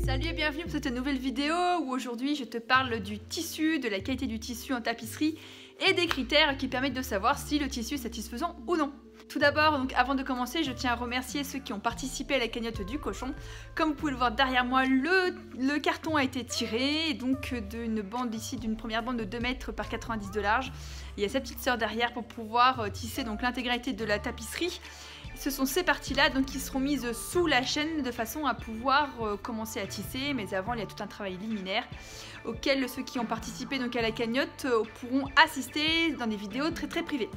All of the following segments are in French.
Salut et bienvenue pour cette nouvelle vidéo où aujourd'hui je te parle du tissu, de la qualité du tissu en tapisserie et des critères qui permettent de savoir si le tissu est satisfaisant ou non. Tout d'abord, donc avant de commencer, je tiens à remercier ceux qui ont participé à la cagnotte du cochon. Comme vous pouvez le voir derrière moi, le carton a été tiré, donc d'une bande ici, d'une première bande de 2 mètres par 90 de large. Il y a sa petite sœur derrière pour pouvoir tisser donc l'intégralité de la tapisserie. Ce sont ces parties-là donc qui seront mises sous la chaîne de façon à pouvoir commencer à tisser, mais avant il y a tout un travail liminaire auquel ceux qui ont participé donc à la cagnotte pourront assister dans des vidéos très privées.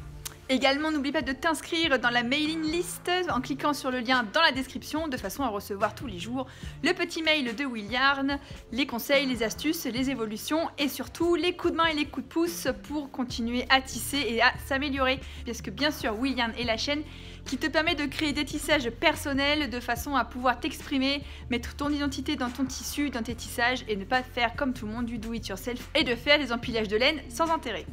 Également, n'oublie pas de t'inscrire dans la mailing list en cliquant sur le lien dans la description de façon à recevoir tous les jours le petit mail de Will Yarn, les conseils, les astuces, les évolutions et surtout les coups de main et les coups de pouce pour continuer à tisser et à s'améliorer. Parce que bien sûr, Will Yarn est la chaîne qui te permet de créer des tissages personnels de façon à pouvoir t'exprimer, mettre ton identité dans ton tissu, dans tes tissages et ne pas faire comme tout le monde du do it yourself et de faire des empilages de laine sans intérêt.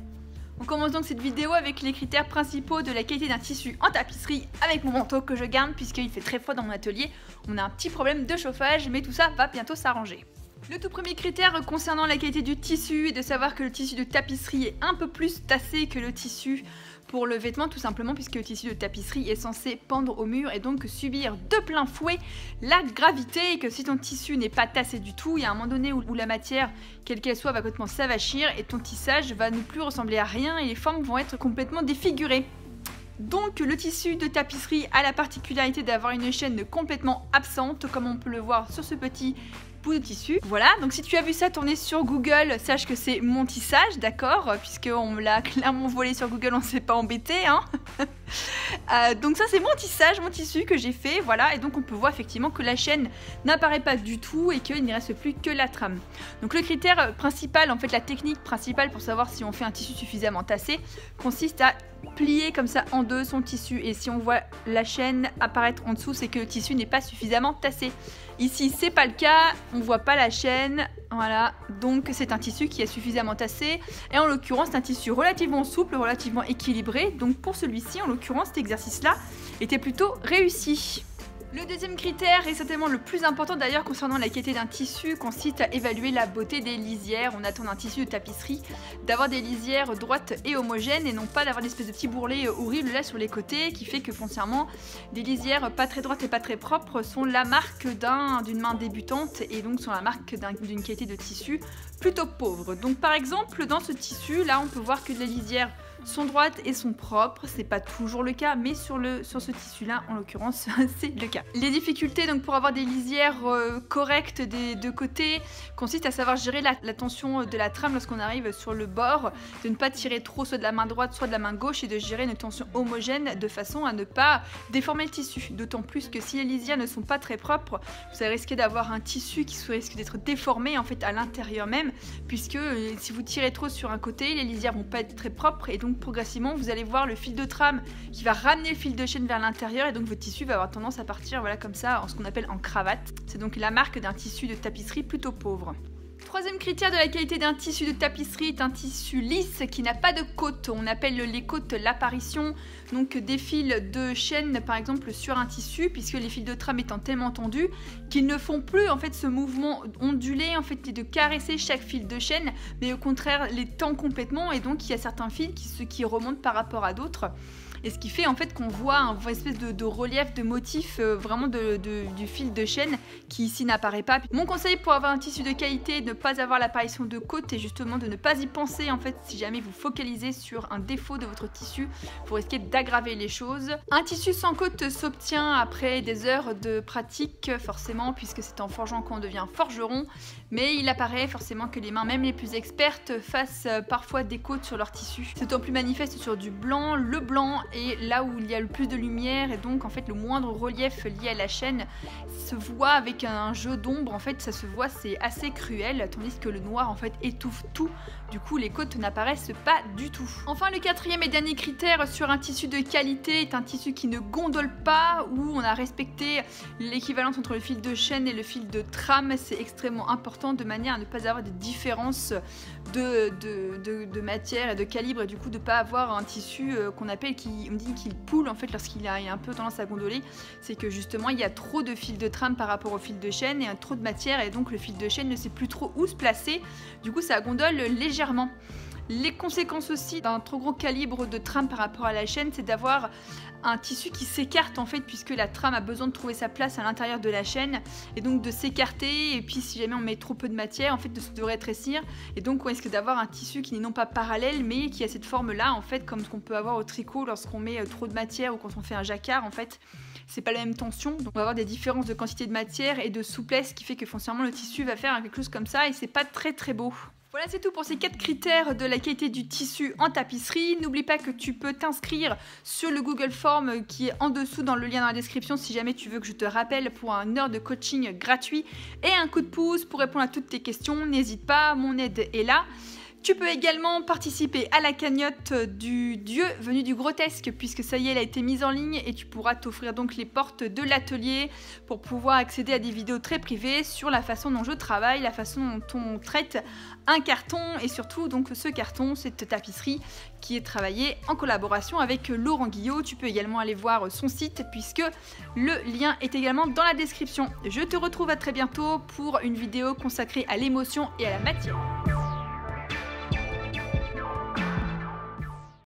On commence donc cette vidéo avec les critères principaux de la qualité d'un tissu en tapisserie avec mon manteau que je garde puisqu'il fait très froid dans mon atelier. On a un petit problème de chauffage mais tout ça va bientôt s'arranger. Le tout premier critère concernant la qualité du tissu est de savoir que le tissu de tapisserie est un peu plus tassé que le tissu pour le vêtement, tout simplement puisque le tissu de tapisserie est censé pendre au mur et donc subir de plein fouet la gravité, et que si ton tissu n'est pas tassé du tout, il y a un moment donné où la matière, quelle qu'elle soit, va complètement s'avachir et ton tissage va ne plus ressembler à rien et les formes vont être complètement défigurées. Donc le tissu de tapisserie a la particularité d'avoir une chaîne complètement absente, comme on peut le voir sur ce petit bout de tissu. Voilà, donc si tu as vu ça tourner sur Google, sache que c'est mon tissage, d'accord, puisqu'on me l'a clairement volé sur Google, on s'est pas embêté, hein. Donc ça c'est mon tissage, mon tissu que j'ai fait, voilà, et donc on peut voir effectivement que la chaîne n'apparaît pas du tout et qu'il n'y reste plus que la trame. Donc le critère principal, en fait la technique principale pour savoir si on fait un tissu suffisamment tassé, consiste à plier comme ça en deux son tissu, et si on voit la chaîne apparaître en dessous, c'est que le tissu n'est pas suffisamment tassé. Ici c'est pas le cas, on voit pas la chaîne, voilà, donc c'est un tissu qui est suffisamment tassé, et en l'occurrence c'est un tissu relativement souple, relativement équilibré, donc pour celui-ci en l'occurrence cet exercice là était plutôt réussi. Le deuxième critère, et certainement le plus important d'ailleurs concernant la qualité d'un tissu, consiste à évaluer la beauté des lisières. On attend d'un tissu de tapisserie d'avoir des lisières droites et homogènes et non pas d'avoir des espèces de petits bourrelets horribles là sur les côtés, qui fait que foncièrement des lisières pas très droites et pas très propres sont la marque d'une main débutante et donc sont la marque d'une qualité de tissu plutôt pauvre. Donc par exemple dans ce tissu là on peut voir que les lisières sont droites et sont propres, c'est pas toujours le cas, mais sur ce tissu là en l'occurrence c'est le cas. Les difficultés donc pour avoir des lisières correctes des deux côtés consistent à savoir gérer la tension de la trame lorsqu'on arrive sur le bord, de ne pas tirer trop soit de la main droite soit de la main gauche et de gérer une tension homogène de façon à ne pas déformer le tissu, d'autant plus que si les lisières ne sont pas très propres, vous allez risquer d'avoir un tissu qui risque d'être déformé en fait à l'intérieur même, puisque si vous tirez trop sur un côté, les lisières vont pas être très propres et donc progressivement vous allez voir le fil de trame qui va ramener le fil de chaîne vers l'intérieur et donc votre tissu va avoir tendance à partir voilà comme ça en ce qu'on appelle en cravate. C'est donc la marque d'un tissu de tapisserie plutôt pauvre. Troisième critère de la qualité d'un tissu de tapisserie est un tissu lisse qui n'a pas de côte. On appelle les côtes l'apparition donc des fils de chaîne par exemple sur un tissu, puisque les fils de trame étant tellement tendus qu'ils ne font plus en fait ce mouvement ondulé en fait et de caresser chaque fil de chaîne, mais au contraire les tend complètement et donc il y a certains fils qui remontent par rapport à d'autres. Et ce qui fait en fait qu'on voit une espèce de relief, de motif vraiment du fil de chaîne qui ici n'apparaît pas. Mon conseil pour avoir un tissu de qualité, de ne pas avoir l'apparition de côtes et justement de ne pas y penser en fait si jamais vous focalisez sur un défaut de votre tissu, vous risquez d'aggraver les choses. Un tissu sans côte s'obtient après des heures de pratique forcément, puisque c'est en forgeant qu'on devient forgeron, mais il apparaît forcément que les mains même les plus expertes fassent parfois des côtes sur leur tissu. C'est d'autant plus manifeste sur du blanc, le blanc et là où il y a le plus de lumière, et donc en fait le moindre relief lié à la chaîne se voit avec un jeu d'ombre, en fait ça se voit, c'est assez cruel, tandis que le noir en fait étouffe tout, du coup les côtes n'apparaissent pas du tout. Enfin le quatrième et dernier critère sur un tissu de qualité est un tissu qui ne gondole pas, où on a respecté l'équivalence entre le fil de chaîne et le fil de trame, c'est extrêmement important de manière à ne pas avoir de différence de matière et de calibre, et du coup de ne pas avoir un tissu qu'on appelle qui on me dit qu'il poule en fait lorsqu'il a un peu tendance à gondoler, c'est que justement il y a trop de fils de trame par rapport au fil de chaîne et trop de matière, et donc le fil de chaîne ne sait plus trop où se placer, du coup ça gondole légèrement. Les conséquences aussi d'un trop gros calibre de trame par rapport à la chaîne, c'est d'avoir un tissu qui s'écarte en fait, puisque la trame a besoin de trouver sa place à l'intérieur de la chaîne et donc de s'écarter, et puis si jamais on met trop peu de matière en fait de rétrécir, et donc on risque d'avoir un tissu qui n'est non pas parallèle mais qui a cette forme là en fait, comme ce qu'on peut avoir au tricot lorsqu'on met trop de matière ou quand on fait un jacquard en fait. C'est pas la même tension, donc on va avoir des différences de quantité de matière et de souplesse qui fait que foncièrement le tissu va faire quelque chose comme ça et c'est pas très beau. Voilà, c'est tout pour ces 4 critères de la qualité du tissu en tapisserie. N'oublie pas que tu peux t'inscrire sur le Google Form qui est en dessous dans le lien dans la description si jamais tu veux que je te rappelle pour une heure de coaching gratuit et un coup de pouce pour répondre à toutes tes questions. N'hésite pas, mon aide est là. Tu peux également participer à la cagnotte du dieu venu du grotesque, puisque ça y est, elle a été mise en ligne et tu pourras t'offrir donc les portes de l'atelier pour pouvoir accéder à des vidéos très privées sur la façon dont je travaille, la façon dont on traite un carton et surtout donc ce carton, cette tapisserie qui est travaillée en collaboration avec Laurent Guillot. Tu peux également aller voir son site puisque le lien est également dans la description. Je te retrouve à très bientôt pour une vidéo consacrée à l'émotion et à la matière.